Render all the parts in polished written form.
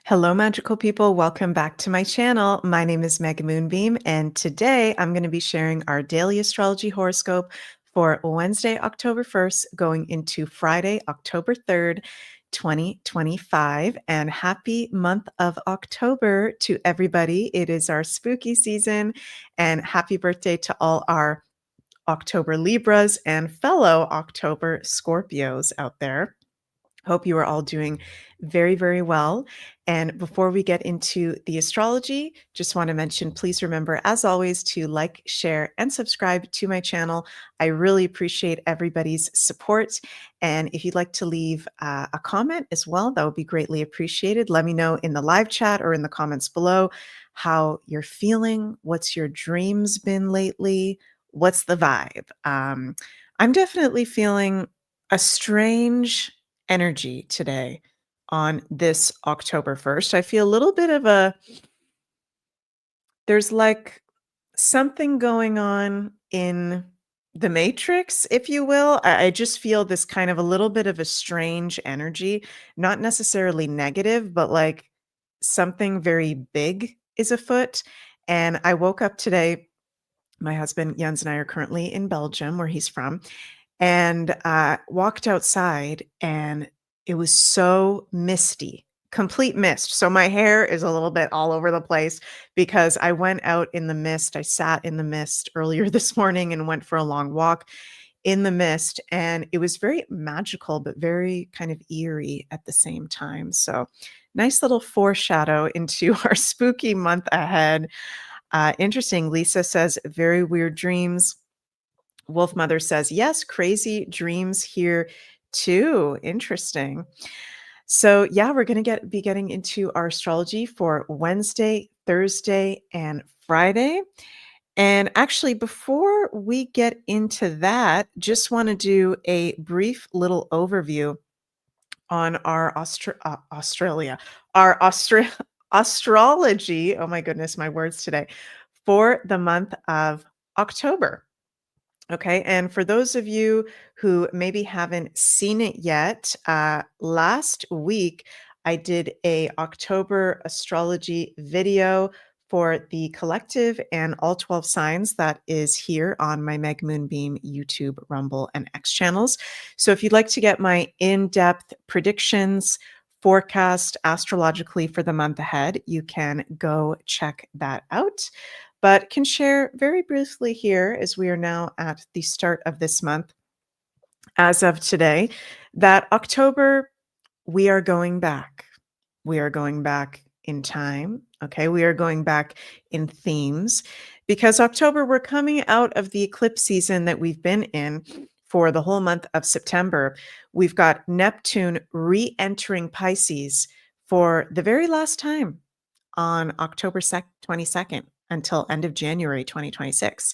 Hello, magical people. Welcome back to my channel. My name is Moonbeam, and today I'm going to be sharing our daily astrology horoscope for Wednesday, October 1st, going into Friday, October 3rd, 2025. And happy month of October to everybody. It is our spooky season, and happy birthday to all our October Libras and fellow October Scorpios out there. Hope you are all doing very, very well. And before we get into the astrology, just want to mention, please remember, as always, to like, share, and subscribe to my channel. I really appreciate everybody's support. And if you'd like to leave a comment as well, that would be greatly appreciated. Let me know in the live chat or in the comments below how you're feeling. What's your dreams been lately? What's the vibe? I'm definitely feeling a strange energy today on this October 1st. I feel a little bit of there's like something going on in the matrix, if you will. I just feel this kind of a little bit of a strange energy, not necessarily negative, but like something very big is afoot. And I woke up today. My husband Jens and I are currently in Belgium, where he's from, and walked outside, and it was so misty, complete mist. So my hair is a little bit all over the place because I went out in the mist. I sat in the mist earlier this morning and went for a long walk in the mist, and it was very magical, but very kind of eerie at the same time. So nice little foreshadow into our spooky month ahead. Interesting. Lisa says, very weird dreams. Wolf Mother says, yes, crazy dreams here too. Interesting. So, yeah, we're going to be getting into our astrology for Wednesday, Thursday, and Friday. And actually, before we get into that, just want to do a brief little overview on our astrology. Oh my goodness, my words today, for the month of October. Okay, and for those of you who maybe haven't seen it yet, last week I did a October astrology video for the collective and all 12 signs that is here on my Moonbeam YouTube, Rumble, and X channels. So if you'd like to get my in-depth predictions, forecast astrologically for the month ahead, you can go check that out, but can share very briefly here, as we are now at the start of this month, as of today, that October, we are going back. We are going back in time. Okay. We are going back in themes because October, we're coming out of the eclipse season that we've been in for the whole month of September. We've got Neptune re-entering Pisces for the very last time on October 22nd until end of January 2026.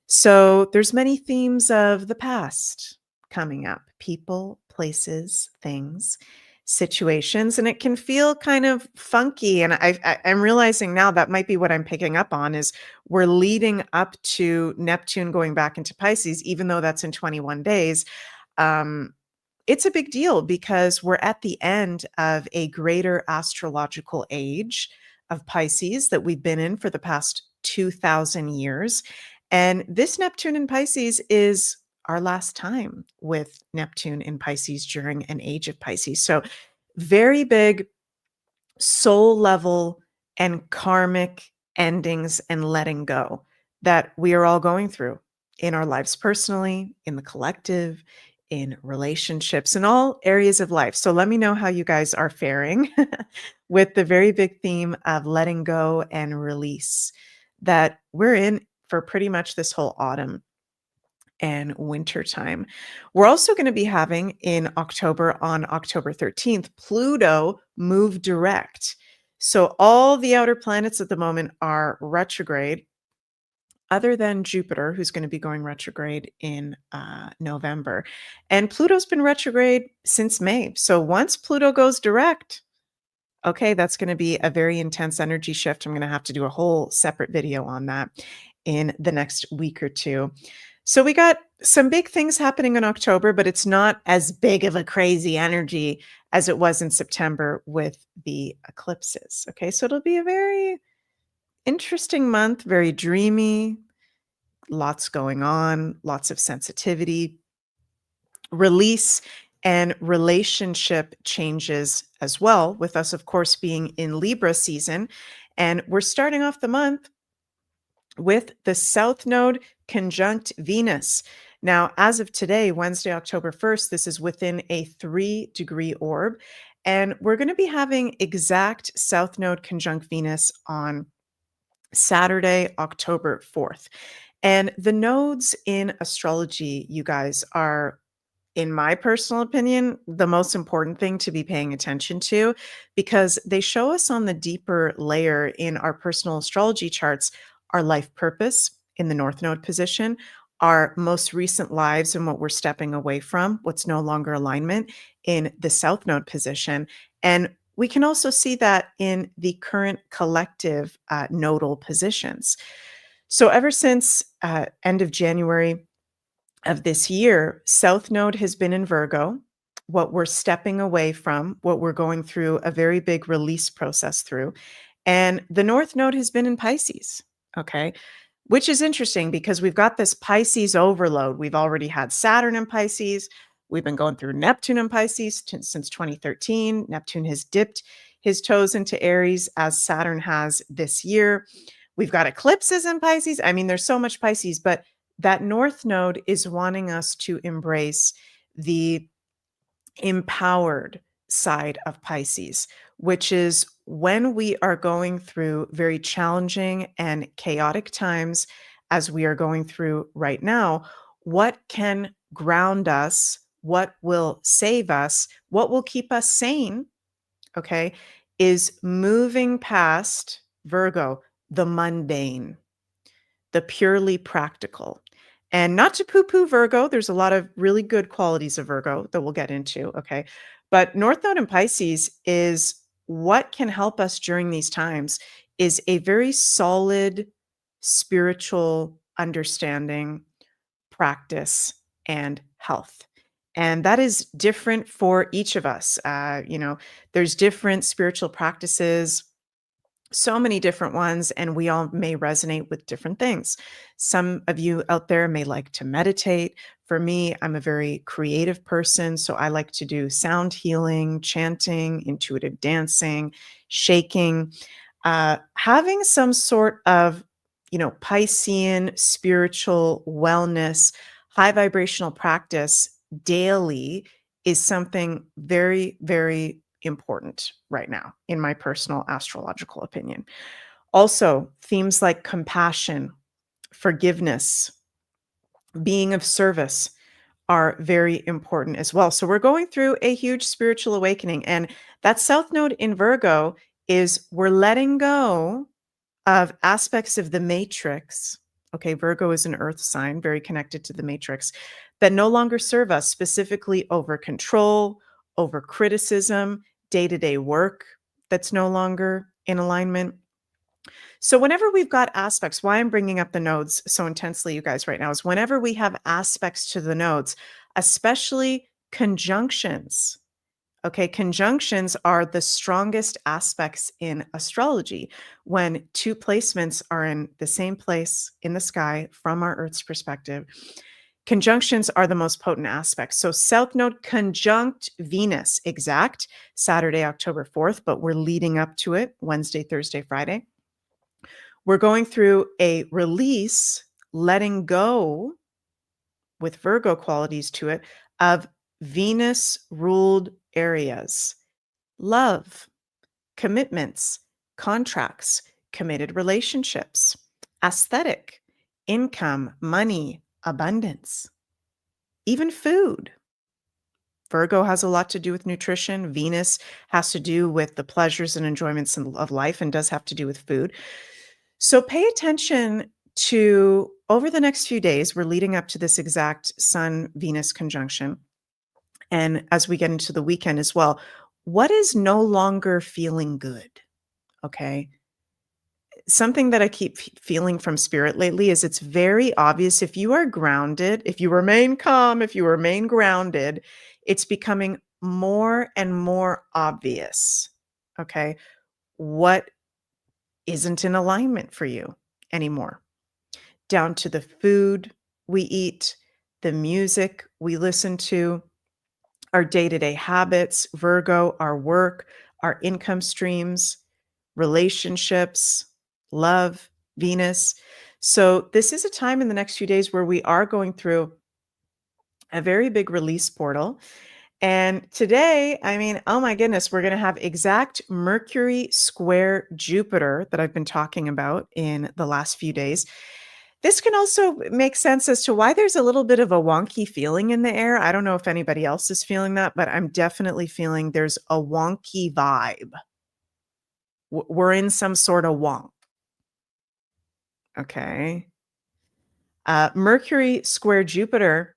So there's many themes of the past coming up: people, places, things, situations, and it can feel kind of funky. And I'm realizing now that might be what I'm picking up on is we're leading up to Neptune going back into Pisces, even though that's in 21 days. It's a big deal because we're at the end of a greater astrological age of Pisces that we've been in for the past 2,000 years. And this Neptune in Pisces is our last time with Neptune in Pisces during an age of Pisces. So very big soul level and karmic endings and letting go that we are all going through in our lives personally, in the collective, in relationships, in all areas of life. So let me know how you guys are faring with the very big theme of letting go and release that we're in for pretty much this whole autumn and winter time. We're also going to be having in October, on October 13th, Pluto move direct. So all the outer planets at the moment are retrograde, other than Jupiter, who's going to be going retrograde in November. And Pluto's been retrograde since May. So once Pluto goes direct, okay, that's going to be a very intense energy shift. I'm going to have to do a whole separate video on that in the next week or two. So we got some big things happening in October, but it's not as big of a crazy energy as it was in September with the eclipses. Okay, so it'll be a very interesting month, very dreamy, lots going on, lots of sensitivity, release, and relationship changes as well, with us, of course, being in Libra season. And we're starting off the month with the South Node conjunct Venus. Now, as of today, Wednesday, October 1st, this is within a 3-degree orb. And we're going to be having exact South Node conjunct Venus on Saturday, October 4th. And the nodes in astrology, you guys, are, in my personal opinion, the most important thing to be paying attention to, because they show us on the deeper layer in our personal astrology charts our life purpose in the North Node position, our most recent lives and what we're stepping away from, what's no longer alignment in the South Node position. And we can also see that in the current collective nodal positions. So ever since end of January of this year, South Node has been in Virgo, what we're stepping away from, what we're going through a very big release process through. And the North Node has been in Pisces. Okay. Which is interesting because we've got this Pisces overload. We've already had Saturn in Pisces. We've been going through Neptune in Pisces since 2013. Neptune has dipped his toes into Aries as Saturn has this year. We've got eclipses in Pisces. I mean, there's so much Pisces, but that North Node is wanting us to embrace the empowered side of Pisces, which is when we are going through very challenging and chaotic times, as we are going through right now, what can ground us, what will save us, what will keep us sane, okay, is moving past Virgo, the mundane, the purely practical. And not to poo poo Virgo, there's a lot of really good qualities of Virgo that we'll get into. Okay. But North Node in Pisces is what can help us during these times is a very solid spiritual understanding, practice, and health. And that is different for each of us. There's different spiritual practices, so many different ones, and we all may resonate with different things. Some of you out there may like to meditate. For me, I'm a very creative person, so I like to do sound healing, chanting, intuitive dancing, shaking, having some sort of, Piscean spiritual wellness, high vibrational practice daily is something very, very important right now, in my personal astrological opinion. Also, themes like compassion, forgiveness, being of service are very important as well. So we're going through a huge spiritual awakening. And that South Node in Virgo is we're letting go of aspects of the matrix. Okay, Virgo is an earth sign, very connected to the matrix, that no longer serve us, specifically over control, over criticism, day to day work that's no longer in alignment. So, whenever we've got aspects, why I'm bringing up the nodes so intensely, you guys, right now, is whenever we have aspects to the nodes, especially conjunctions. Okay, conjunctions are the strongest aspects in astrology when two placements are in the same place in the sky from our Earth's perspective. Conjunctions are the most potent aspects. So, South Node conjunct Venus, exact Saturday, October 4th, but we're leading up to it Wednesday, Thursday, Friday. We're going through a release, letting go with Virgo qualities to it of Venus ruled areas, love, commitments, contracts, committed relationships, aesthetic, income, money, abundance, even food. Virgo has a lot to do with nutrition. Venus has to do with the pleasures and enjoyments of life and does have to do with food. So pay attention to, over the next few days, we're leading up to this exact Sun Venus conjunction. And as we get into the weekend as well, what is no longer feeling good? Okay. something that I keep feeling from spirit lately is it's very obvious if you are grounded, if you remain calm, if you remain grounded, it's becoming more and more obvious, okay, what isn't in alignment for you anymore, down to the food we eat, the music we listen to, our day-to-day habits, Virgo, our work, our income streams, relationships, love, Venus. So this is a time in the next few days where we are going through a very big release portal. And today, I mean, oh my goodness, we're going to have exact Mercury square Jupiter that I've been talking about in the last few days. This can also make sense as to why there's a little bit of a wonky feeling in the air. I don't know if anybody else is feeling that, but I'm definitely feeling there's a wonky vibe. We're in some sort of wonk. Okay. Mercury square Jupiter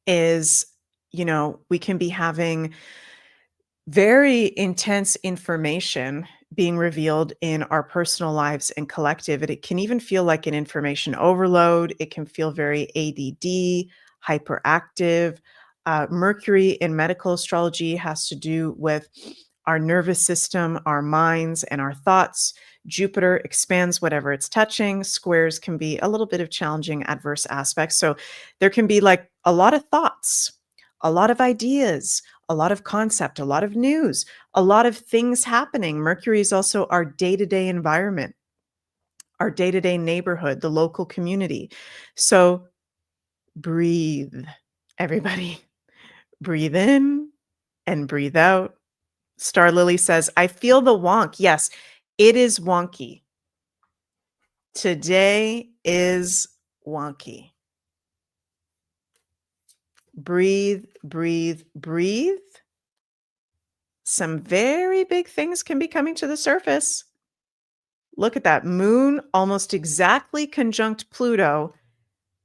is, we can be having very intense information being revealed in our personal lives and collective. And it can even feel like an information overload. It can feel very ADD, hyperactive. Mercury in medical astrology has to do with our nervous system, our minds, and our thoughts. Jupiter expands whatever it's touching. Squares can be a little bit of challenging adverse aspects. So there can be like a lot of thoughts, a lot of ideas, a lot of concept, a lot of news, a lot of things happening. Mercury is also our day-to-day environment, our day-to-day neighborhood, the local community. So breathe, everybody. Breathe in and breathe out. Star Lily says, I feel the wonk. Yes, it is wonky. Today is wonky. Breathe, breathe, breathe. Some very big things can be coming to the surface. Look at that. Moon almost exactly conjunct Pluto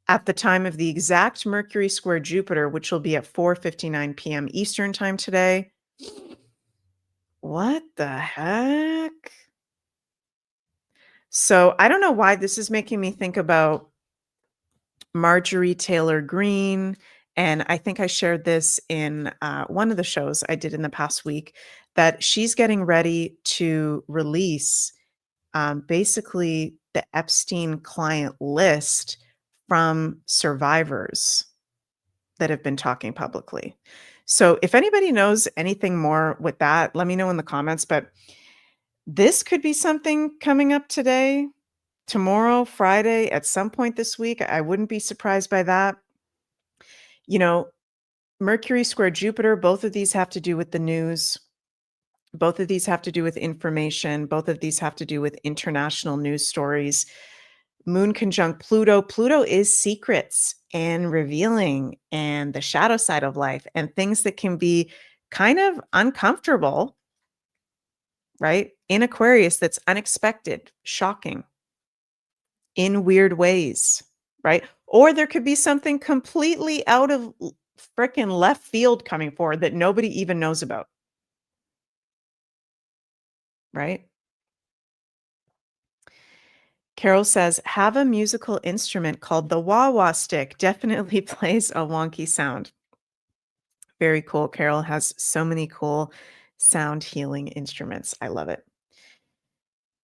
at the time of the exact Mercury square Jupiter, which will be at 4:59 p.m. Eastern time today. What the heck? So I don't know why this is making me think about Marjorie Taylor Greene. And I think I shared this in one of the shows I did in the past week, that she's getting ready to release basically the Epstein client list from survivors that have been talking publicly. So if anybody knows anything more with that, let me know in the comments. But this could be something coming up today, tomorrow, Friday, at some point this week. I wouldn't be surprised by that. You know, Mercury square Jupiter, both of these have to do with the news. Both of these have to do with information. Both of these have to do with international news stories. Moon conjunct Pluto. Pluto is secrets and revealing and the shadow side of life and things that can be kind of uncomfortable, right? In Aquarius, that's unexpected, shocking, in weird ways, right? Or there could be something completely out of freaking left field coming forward that nobody even knows about, right? Carol says, have a musical instrument called the wah-wah stick. Definitely plays a wonky sound. Very cool. Carol has so many cool sound healing instruments. I love it.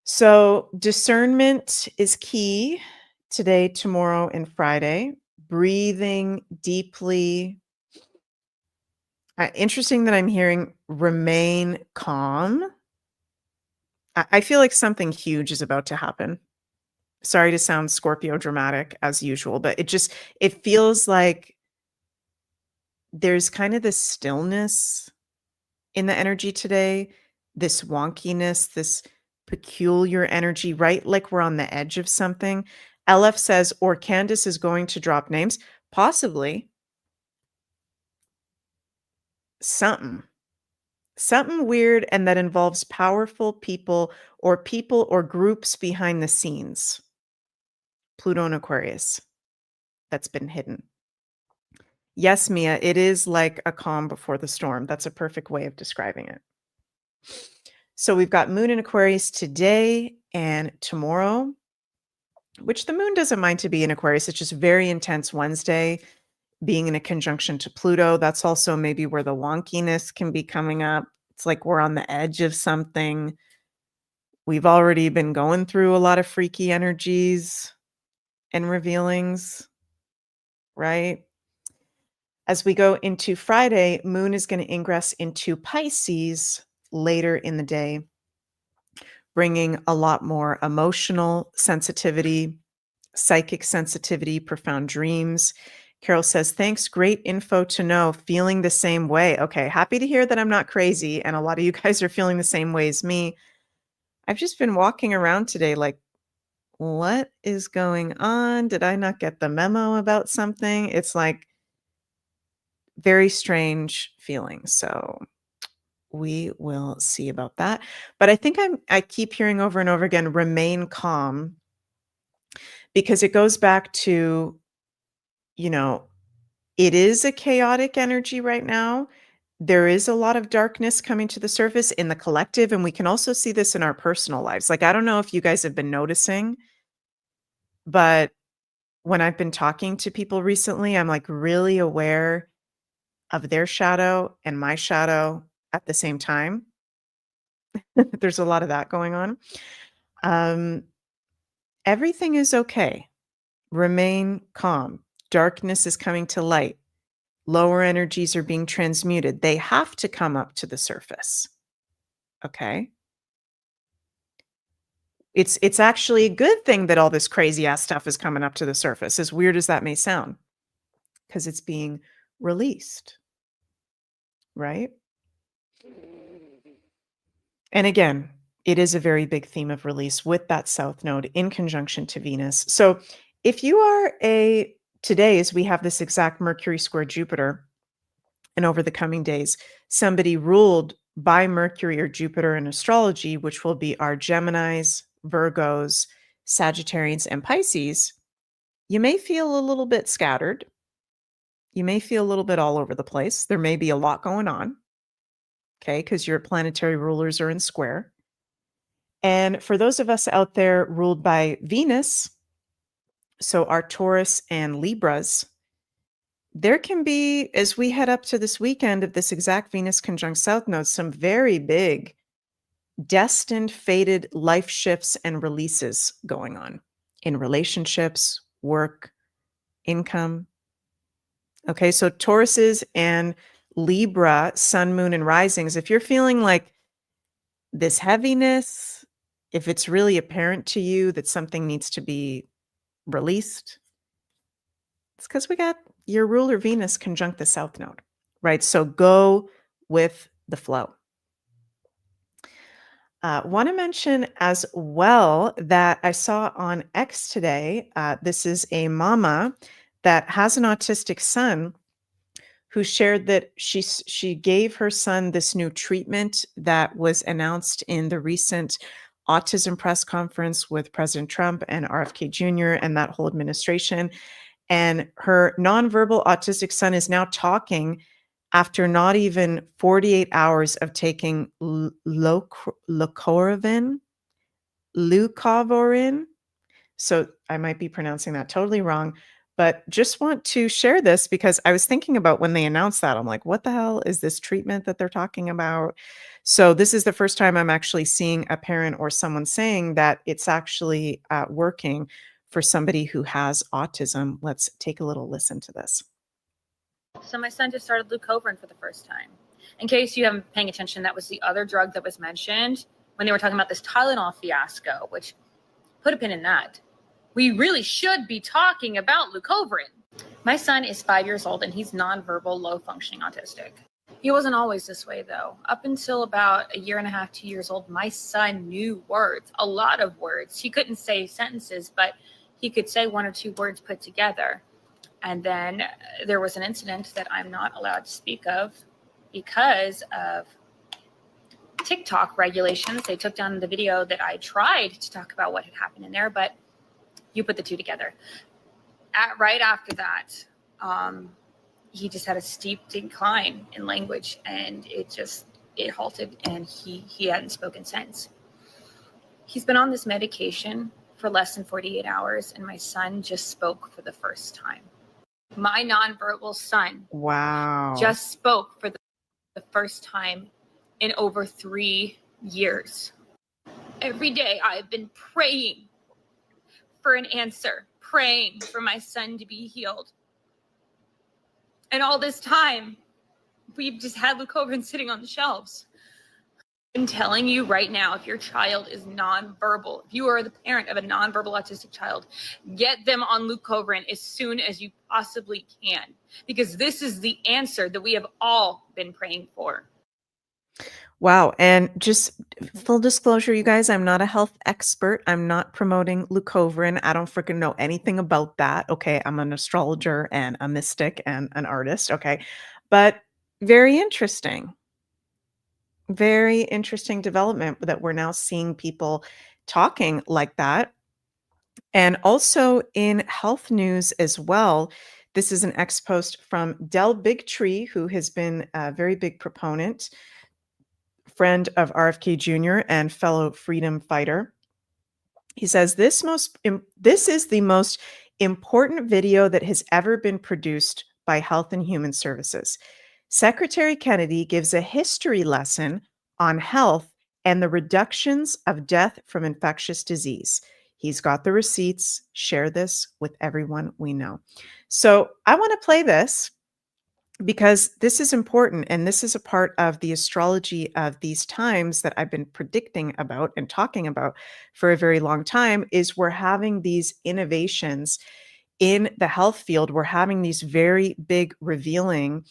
So discernment is key today, tomorrow, and Friday. Breathing deeply. Interesting that I'm hearing remain calm. I feel like something huge is about to happen. Sorry to sound Scorpio dramatic as usual, but it feels like there's kind of this stillness in the energy today, this wonkiness, this peculiar energy, right? Like we're on the edge of something. LF says, or Candace is going to drop names. Possibly. Something. Something weird and that involves powerful people or groups behind the scenes. Pluto and Aquarius. That's been hidden. Yes, Mia, it is like a calm before the storm. That's a perfect way of describing it. So we've got Moon in Aquarius today And tomorrow, which the moon doesn't mind to be in Aquarius, it's just very intense Wednesday, being in a conjunction to Pluto. That's also maybe where the wonkiness can be coming up. It's like we're on the edge of something. We've already been going through a lot of freaky energies and revealings, right? As we go into Friday, moon is going to ingress into Pisces later in the day, bringing a lot more emotional sensitivity, psychic sensitivity, profound dreams. Carol says, thanks. Great info to know. Feeling the same way. Okay. Happy to hear that I'm not crazy. And a lot of you guys are feeling the same way as me. I've just been walking around today like, what is going on? Did I not get the memo about something? It's like very strange feeling. So we will see about that. But I think I keep hearing over and over again, remain calm, because it goes back to, you know, it is a chaotic energy right now. There is a lot of darkness coming to the surface in the collective, and we can also see this in our personal lives. Like, I don't know if you guys have been noticing, but when I've been talking to people recently, I'm like really aware of their shadow and my shadow at the same time. There's a lot of that going on. Um, everything is okay. Remain calm. Darkness is coming to light. Lower energies are being transmuted. They have to come up to the surface. Okay. It's actually a good thing that all this crazy ass stuff is coming up to the surface, as weird as that may sound, because it's being released, right? And again, it is a very big theme of release with that South Node in conjunction to Venus. So if you are today, as we have this exact Mercury square Jupiter, and over the coming days, somebody ruled by Mercury or Jupiter in astrology, which will be our Geminis, Virgos, Sagittarians, and Pisces, you may feel a little bit scattered. You may feel a little bit all over the place. There may be a lot going on, okay, because your planetary rulers are in square. And for those of us out there ruled by Venus, so our Taurus and Libras, there can be, as we head up to this weekend of this exact Venus conjunct South Node, some very big, destined, fated life shifts and releases going on in relationships, work, income. Okay, so Tauruses and Libra, sun, moon, and risings, if you're feeling like this heaviness, if it's really apparent to you that something needs to be released, it's because we got your ruler Venus conjunct the South Node, right? So go with the flow. Want to mention as well that I saw on X today, this is a mama that has an autistic son who shared that she gave her son this new treatment that was announced in the recent autism press conference with President Trump and RFK Jr. and that whole administration. And her nonverbal autistic son is now talking after not even 48 hours of taking leucovorin. So I might be pronouncing that totally wrong, but just want to share this because I was thinking about when they announced that, I'm like, what the hell is this treatment that they're talking about? So this is the first time I'm actually seeing a parent or someone saying that it's actually working for somebody who has autism. Let's take a little listen to this. So my son just started leucovorin for the first time. In case you haven't been paying attention, that was the other drug that was mentioned when they were talking about this Tylenol fiasco, which put a pin in that. We really should be talking about leucovorin. My son is 5 years old and he's nonverbal, low-functioning autistic. He wasn't always this way, though. Up until about 1.5 years, 2 years old, my son knew words, a lot of words. He couldn't say sentences, but he could say 1 or 2 words put together. And then there was an incident that I'm not allowed to speak of because of Tik Tok regulations. They took down the video that I tried to talk about what had happened in there, but you put the two together. Right after that, he just had a steep decline in language, and it halted, and he hadn't spoken since. He's been on this medication for less than 48 hours, and my son just spoke for the first time. My nonverbal son just spoke for the first time in over 3 years. Every day I've been praying for an answer, praying for my son to be healed. And all this time, we've just had Leucovorin sitting on the shelves. I'm telling you right now, if your child is nonverbal, if you are the parent of a nonverbal autistic child, get them on Leucovorin as soon as you possibly can, because this is the answer that we have all been praying for. Wow. And just full disclosure, you guys, I'm not a health expert. I'm not promoting Leucovorin. I don't freaking know anything about that. Okay. I'm an astrologer and a mystic and an artist. Okay. But very interesting. Very interesting development that we're now seeing people talking like that. And also in health news as well, this is an ex post from Del Bigtree, who has been a very big proponent, friend of RFK Jr. and fellow freedom fighter. He says, this is the most important video that has ever been produced by Health and Human Services. Secretary Kennedy gives a history lesson on health and the reductions of death from infectious disease. He's got the receipts. Share this with everyone we know. So I want to play this because this is important, and this is a part of the astrology of these times that I've been predicting about and talking about for a very long time. Is we're having these innovations in the health field. We're having these very big revealing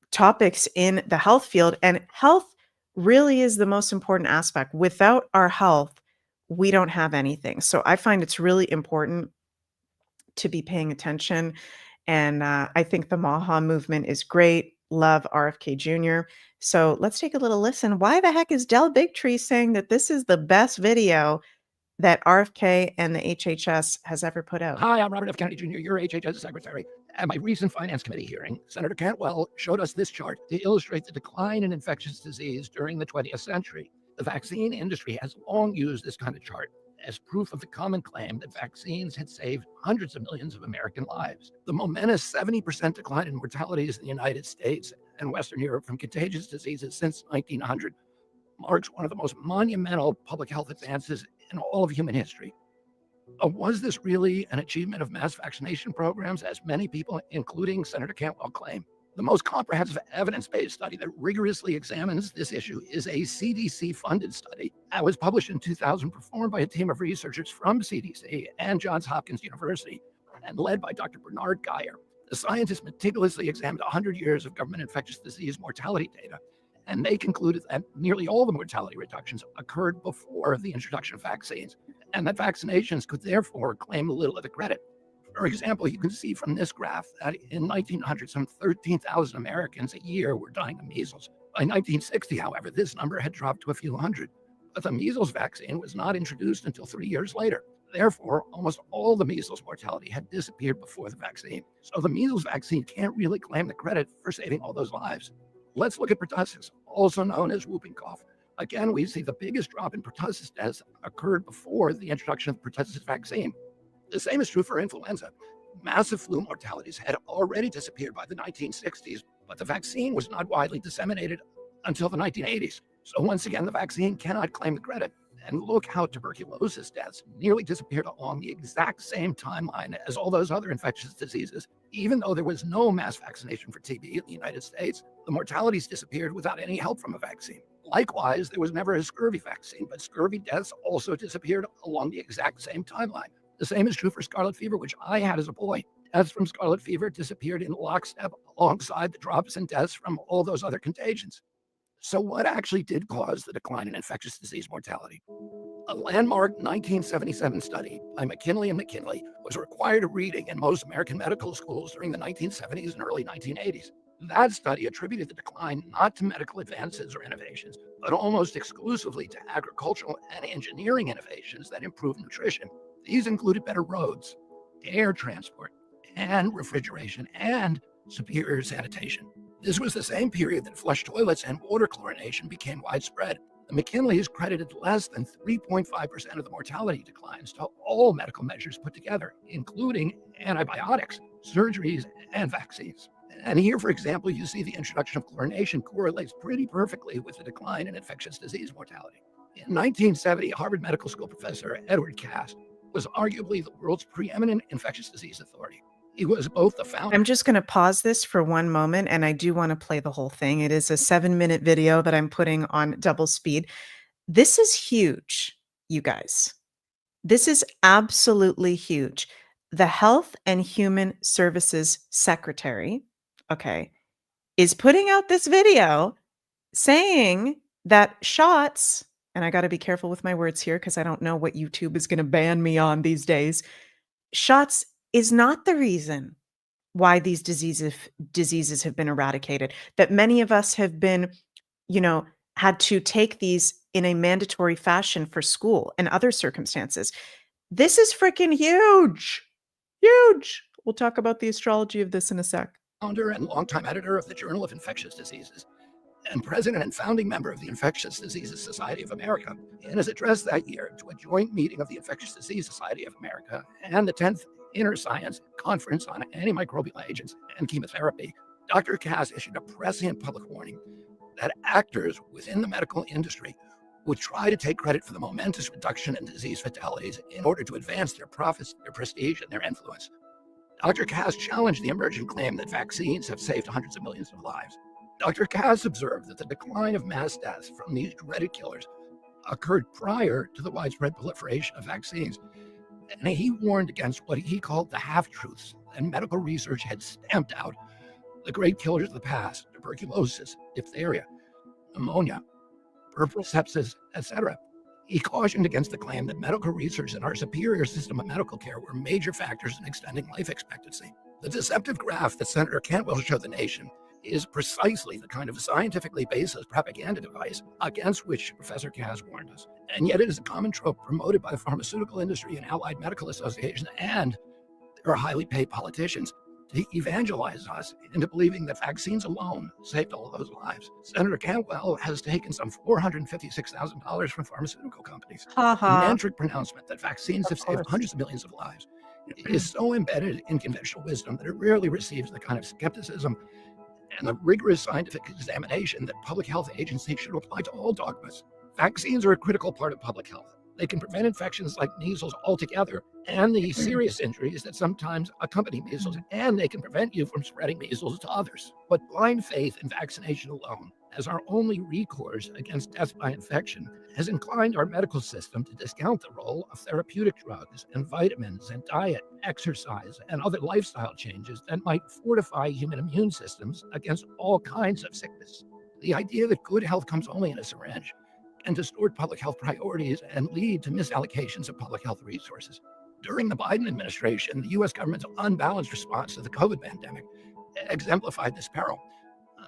topics in the health field, and health really is the most important aspect. Without our health, we don't have anything. So I find it's really important to be paying attention. And I think the Maha movement is great. Love RFK Jr. So let's take a little listen. Why the heck is Del Bigtree saying that this is the best video that RFK and the HHS has ever put out? Hi, I'm Robert F. Kennedy Jr., your HHS secretary. At my recent Finance Committee hearing, Senator Cantwell showed us this chart to illustrate the decline in infectious disease during the 20th century. The vaccine industry has long used this kind of chart as proof of the common claim that vaccines had saved hundreds of millions of American lives. The momentous 70% decline in mortalities in the United States and Western Europe from contagious diseases since 1900 marks one of the most monumental public health advances in all of human history. Was this really an achievement of mass vaccination programs, as many people, including Senator Cantwell, claim? The most comprehensive evidence-based study that rigorously examines this issue is a CDC-funded study that was published in 2000, performed by a team of researchers from CDC and Johns Hopkins University, and led by Dr. Bernard Geyer. The scientists meticulously examined 100 years of government infectious disease mortality data, and they concluded that nearly all the mortality reductions occurred before the introduction of vaccines, and that vaccinations could therefore claim little of the credit. For example, you can see from this graph that in 1900, some 13,000 Americans a year were dying of measles. By 1960, however, this number had dropped to a few hundred. But the measles vaccine was not introduced until 3 years later. Therefore, almost all the measles mortality had disappeared before the vaccine. So the measles vaccine can't really claim the credit for saving all those lives. Let's look at pertussis, also known as whooping cough. Again, we see the biggest drop in pertussis deaths occurred before the introduction of the pertussis vaccine. The same is true for influenza. Massive flu mortalities had already disappeared by the 1960s, but the vaccine was not widely disseminated until the 1980s. So once again, the vaccine cannot claim the credit. And look how tuberculosis deaths nearly disappeared along the exact same timeline as all those other infectious diseases. Even though there was no mass vaccination for TB in the United States, the mortalities disappeared without any help from a vaccine. Likewise, there was never a scurvy vaccine, but scurvy deaths also disappeared along the exact same timeline. The same is true for scarlet fever, which I had as a boy. Deaths from scarlet fever disappeared in lockstep alongside the drops in deaths from all those other contagions. So what actually did cause the decline in infectious disease mortality? A landmark 1977 study by McKinley and McKinley was required reading in most American medical schools during the 1970s and early 1980s. That study attributed the decline not to medical advances or innovations, but almost exclusively to agricultural and engineering innovations that improved nutrition. These included better roads, air transport, and refrigeration, and superior sanitation. This was the same period that flush toilets and water chlorination became widespread. McKinley has credited less than 3.5% of the mortality declines to all medical measures put together, including antibiotics, surgeries, and vaccines. And here, for example, you see the introduction of chlorination correlates pretty perfectly with the decline in infectious disease mortality. In 1970, Harvard Medical School professor Edward Cass was arguably the world's preeminent infectious disease authority. He was both the founder. I'm just going to pause this for one moment, and I do want to play the whole thing. It is a 7-minute video that I'm putting on double speed. This is huge, you guys. This is absolutely huge. The Health and Human Services Secretary, okay, is putting out this video saying that shots, and I got to be careful with my words here because I don't know what YouTube is going to ban me on these days. Shots is not the reason why these diseases have been eradicated, that many of us have been, had to take these in a mandatory fashion for school and other circumstances. This is freaking huge. Huge. We'll talk about the astrology of this in a sec. Founder and longtime editor of the Journal of Infectious Diseases, and president and founding member of the Infectious Diseases Society of America, in his address that year to a joint meeting of the Infectious Disease Society of America and the 10th Inner Science Conference on Antimicrobial Agents and Chemotherapy, Dr. Cass issued a prescient public warning that actors within the medical industry would try to take credit for the momentous reduction in disease fatalities in order to advance their profits, their prestige, and their influence. Dr. Cass challenged the emergent claim that vaccines have saved hundreds of millions of lives. Dr. Cass observed that the decline of mass deaths from these dreaded killers occurred prior to the widespread proliferation of vaccines. And he warned against what he called the half-truths and medical research had stamped out the great killers of the past: tuberculosis, diphtheria, pneumonia, puerperal sepsis, etc. He cautioned against the claim that medical research and our superior system of medical care were major factors in extending life expectancy. The deceptive graph that Senator Cantwell showed the nation is precisely the kind of scientifically baseless propaganda device against which Professor Cass warned us. And yet it is a common trope promoted by the pharmaceutical industry and allied medical associations and their highly paid politicians to evangelize us into believing that vaccines alone saved all those lives. Senator Cantwell has taken some $456,000 from pharmaceutical companies. The mantric pronouncement that vaccines have saved hundreds of millions of lives is so embedded in conventional wisdom that it rarely receives the kind of skepticism and the rigorous scientific examination that public health agencies should apply to all dogmas. Vaccines are a critical part of public health. They can prevent infections like measles altogether and the serious injuries that sometimes accompany measles, and they can prevent you from spreading measles to others. But blind faith in vaccination alone, as our only recourse against death by infection, has inclined our medical system to discount the role of therapeutic drugs and vitamins and diet, exercise, and other lifestyle changes that might fortify human immune systems against all kinds of sickness. The idea that good health comes only in a syringe can distort public health priorities and lead to misallocations of public health resources. During the Biden administration, the U.S. government's unbalanced response to the COVID pandemic exemplified this peril.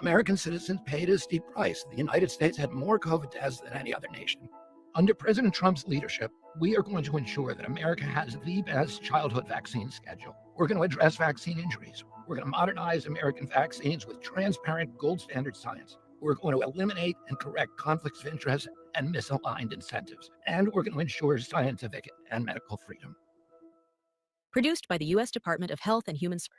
American citizens paid a steep price. The United States had more COVID deaths than any other nation. Under President Trump's leadership, we are going to ensure that America has the best childhood vaccine schedule. We're going to address vaccine injuries. We're going to modernize American vaccines with transparent, gold standard science. We're going to eliminate and correct conflicts of interest and misaligned incentives. And we're going to ensure scientific and medical freedom. Produced by the U.S. Department of Health and Human Services.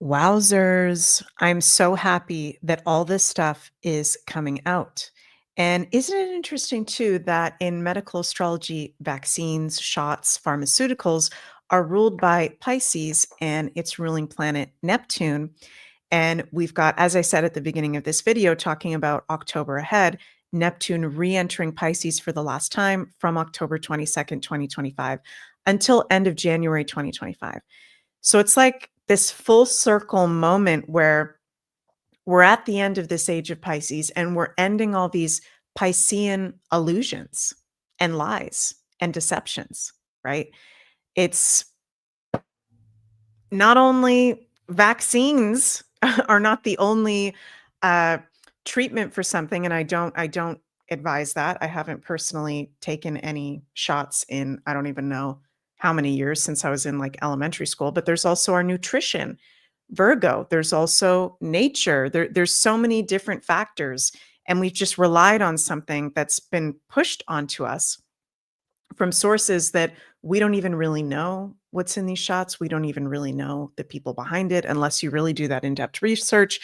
Wowzers. I'm so happy that all this stuff is coming out. And isn't it interesting, too, that in medical astrology, vaccines, shots, pharmaceuticals are ruled by Pisces and its ruling planet, Neptune. And we've got, as I said at the beginning of this video, talking about October ahead, Neptune re-entering Pisces for the last time from October 22nd, 2025 until end of January 2025. So it's like this full circle moment where we're at the end of this age of Pisces and we're ending all these Piscean illusions and lies and deceptions, right? It's not only vaccines are not the only treatment for something, and I don't advise that. I haven't personally taken any shots in, I don't even know how many years since I was in like elementary school, but there's also our nutrition, Virgo. There's also nature. There's so many different factors. And we've just relied on something that's been pushed onto us from sources that we don't even really know what's in these shots. We don't even really know the people behind it unless you really do that in-depth research.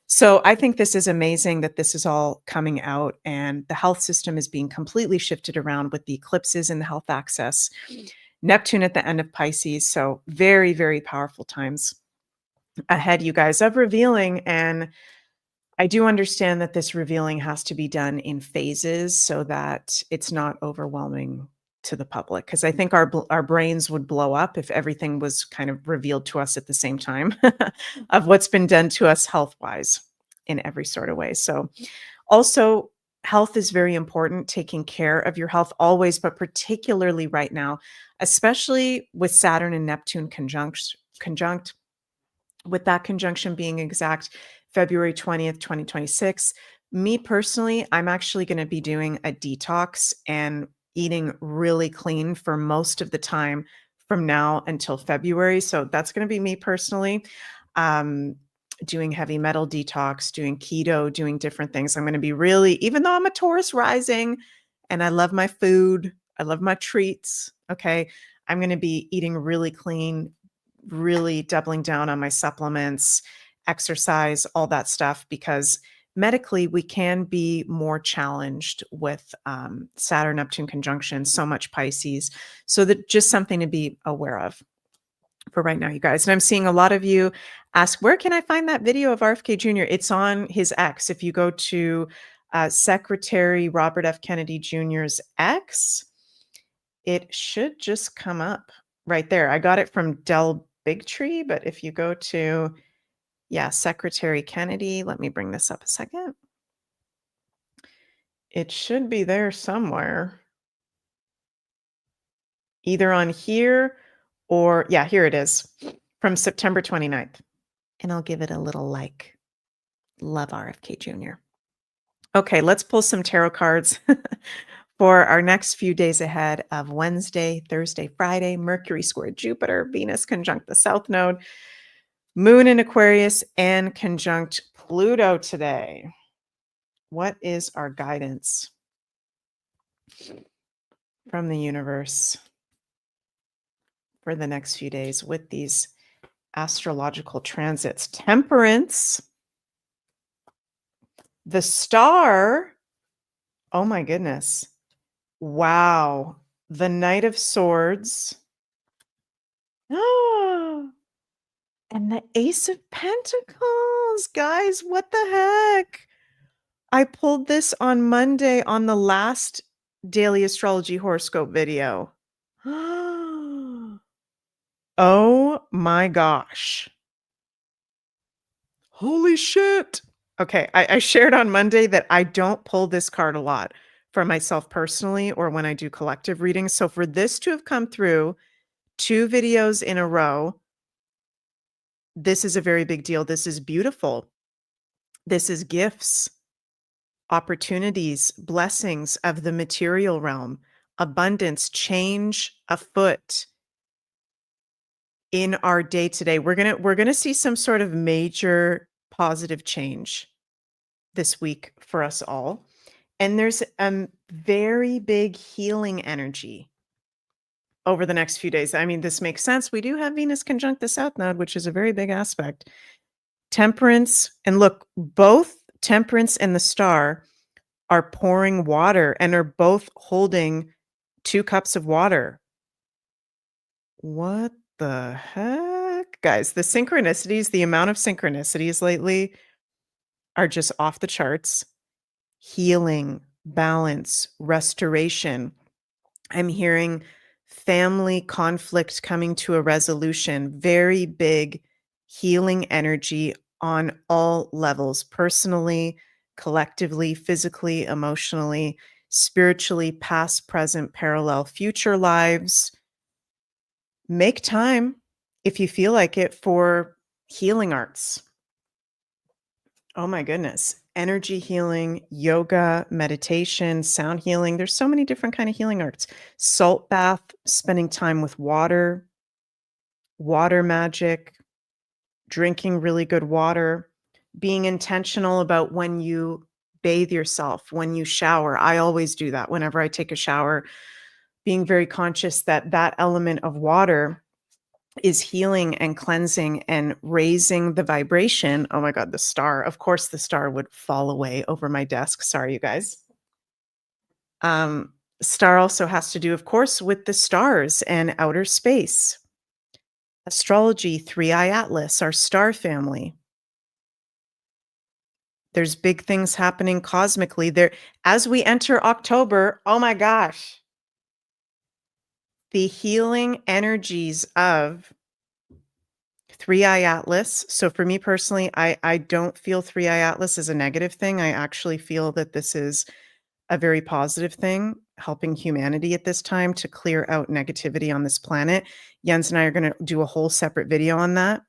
So I think this is amazing that this is all coming out and the health system is being completely shifted around with the eclipses and the health access. Neptune at the end of Pisces. So very, very powerful times ahead, you guys, of revealing. And I do understand that this revealing has to be done in phases so that it's not overwhelming to the public. Because I think our brains would blow up if everything was kind of revealed to us at the same time of what's been done to us health-wise in every sort of way. So also, health is very important, taking care of your health always, but particularly right now, especially with Saturn and Neptune conjunct, with that conjunction being exact February 20th, 2026. Me personally, I'm actually going to be doing a detox and eating really clean for most of the time from now until February. So that's going to be me personally. Doing heavy metal detox, doing keto, doing different things. I'm going to be really, even though I'm a Taurus rising and I love my food, I love my treats. Okay. I'm going to be eating really clean, really doubling down on my supplements, exercise, all that stuff, because medically we can be more challenged with Saturn Neptune conjunction, so much Pisces. So that just something to be aware of for right now, you guys. And I'm seeing a lot of you ask, where can I find that video of RFK Jr.? It's on his X. If you go to Secretary Robert F. Kennedy Jr.'s X, it should just come up right there. I got it from Del Bigtree, but if you go to, Secretary Kennedy, let me bring this up a second. It should be there somewhere. Either on here or, here it is, from September 29th. And I'll give it a little like. Love RFK Jr. Okay, let's pull some tarot cards for our next few days ahead of Wednesday, Thursday, Friday. Mercury square Jupiter, Venus conjunct the South Node, Moon in Aquarius, and conjunct Pluto today. What is our guidance from the universe for the next few days with these astrological transits? Temperance, the star. Oh my goodness. Wow. The Knight of Swords. Oh, and the Ace of Pentacles. Guys, what the heck? I pulled this on Monday on the last daily astrology horoscope video. Oh my gosh. Holy shit. Okay, I shared on Monday that I don't pull this card a lot for myself personally or when I do collective readings. So for this to have come through 2 videos in a row, this is a very big deal. This is beautiful. This is gifts, opportunities, blessings of the material realm, abundance, change afoot in our day today. We're going to see some sort of major positive change this week for us all. And there's a very big healing energy over the next few days. I mean, this makes sense. We do have Venus conjunct the South Node, which is a very big aspect. Temperance, and look, both Temperance and the Star are pouring water and are both holding 2 cups of water. What the heck? Guys, the synchronicities, the amount of synchronicities lately are just off the charts. Healing, balance, restoration. I'm hearing family conflict coming to a resolution. Very big healing energy on all levels, personally, collectively, physically, emotionally, spiritually, past, present, parallel, future lives. Make time, if you feel like it, for healing arts. Oh my goodness. Energy healing, yoga, meditation, sound healing. There's so many different kind of healing arts. Salt bath, spending time with water, water magic, drinking really good water, being intentional about when you bathe yourself, when you shower. I always do that whenever I take a shower, being very conscious that that element of water is healing and cleansing and raising the vibration. Oh my God, the star. Of course, the star would fall away over my desk. Sorry, you guys. Star also has to do, of course, with the stars and outer space. Astrology, three-eye atlas, our star family. There's big things happening cosmically there as we enter October. Oh my gosh. The healing energies of three-eye atlas. So for me personally, I don't feel three-eye atlas as a negative thing. I actually feel that this is a very positive thing, helping humanity at this time to clear out negativity on this planet. Jens and I are going to do a whole separate video on that.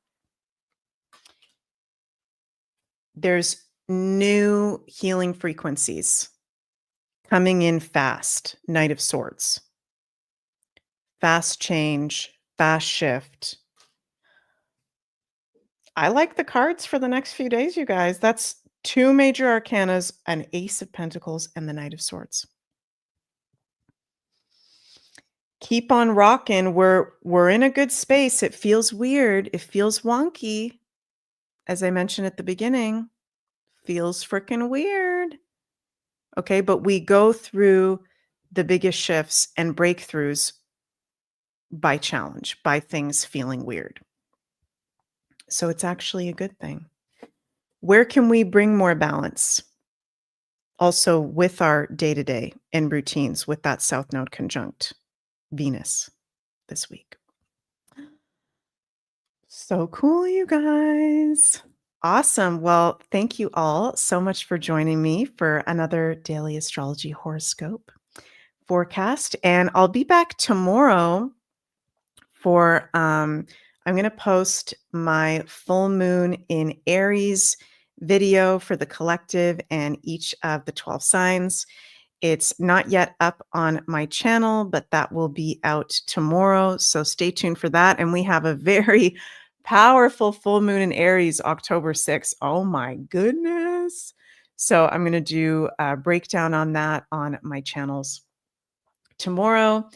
There's new healing frequencies coming in fast. Knight of Swords. Fast change, fast shift. I like the cards for the next few days, you guys. That's two major arcanas, an Ace of Pentacles and the Knight of Swords. Keep on rocking. We're in a good space. It feels weird. It feels wonky. As I mentioned at the beginning, feels freaking weird. Okay, but we go through the biggest shifts and breakthroughs by challenge, by things feeling weird. So it's actually a good thing. Where can we bring more balance? Also with our day-to-day and routines with that South Node conjunct Venus this week. So cool, you guys. Awesome. Well, thank you all so much for joining me for another daily astrology horoscope forecast. And I'll be back tomorrow for I'm going to post my full moon in Aries video for the collective and each of the 12 signs. It's not yet up on my channel, but that will be out tomorrow. So stay tuned for that. And we have a very powerful full moon in Aries, October 6th. Oh my goodness. So I'm going to do a breakdown on that on my channels tomorrow.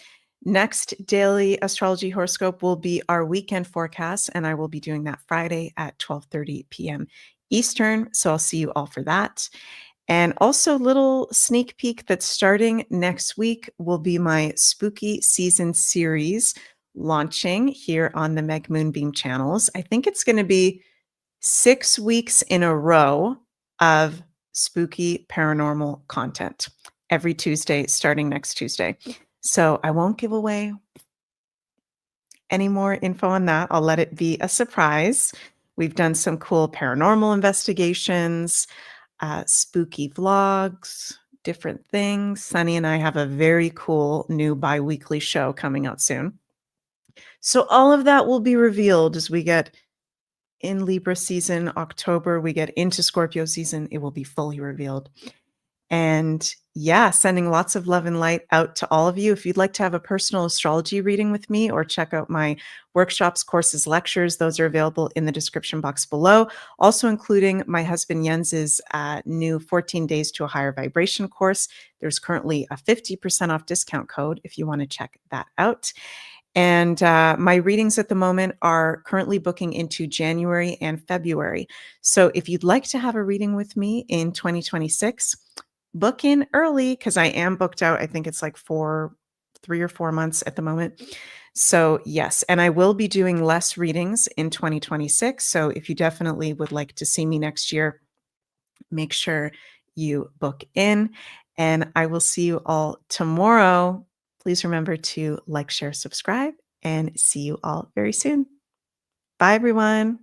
Next daily astrology horoscope will be our weekend forecast, and I will be doing that Friday at 12:30 p.m. Eastern. So I'll see you all for that. And also, little sneak peek that's starting next week will be my spooky season series launching here on the Meg Moonbeam channels. I think it's going to be 6 weeks in a row of spooky paranormal content every Tuesday, starting next Tuesday. So I won't give away any more info on that. I'll let it be a surprise. We've done some cool paranormal investigations, spooky vlogs, different things. Sunny and I have a very cool new bi-weekly show coming out soon. So all of that will be revealed as we get in Libra season, October, we get into Scorpio season, it will be fully revealed. And yeah, sending lots of love and light out to all of you. If you'd like to have a personal astrology reading with me or check out my workshops, courses, lectures, those are available in the description box below. Also including my husband Jens's new 14 Days to a Higher Vibration course. There's currently a 50% off discount code if you want to check that out. And my readings at the moment are currently booking into January and February. So if you'd like to have a reading with me in 2026, book in early because I am booked out. I think it's like 3 or 4 months at the moment. So yes, and I will be doing less readings in 2026. So if you definitely would like to see me next year, make sure you book in. And I will see you all tomorrow. Please remember to like, share, subscribe, and see you all very soon. Bye, everyone.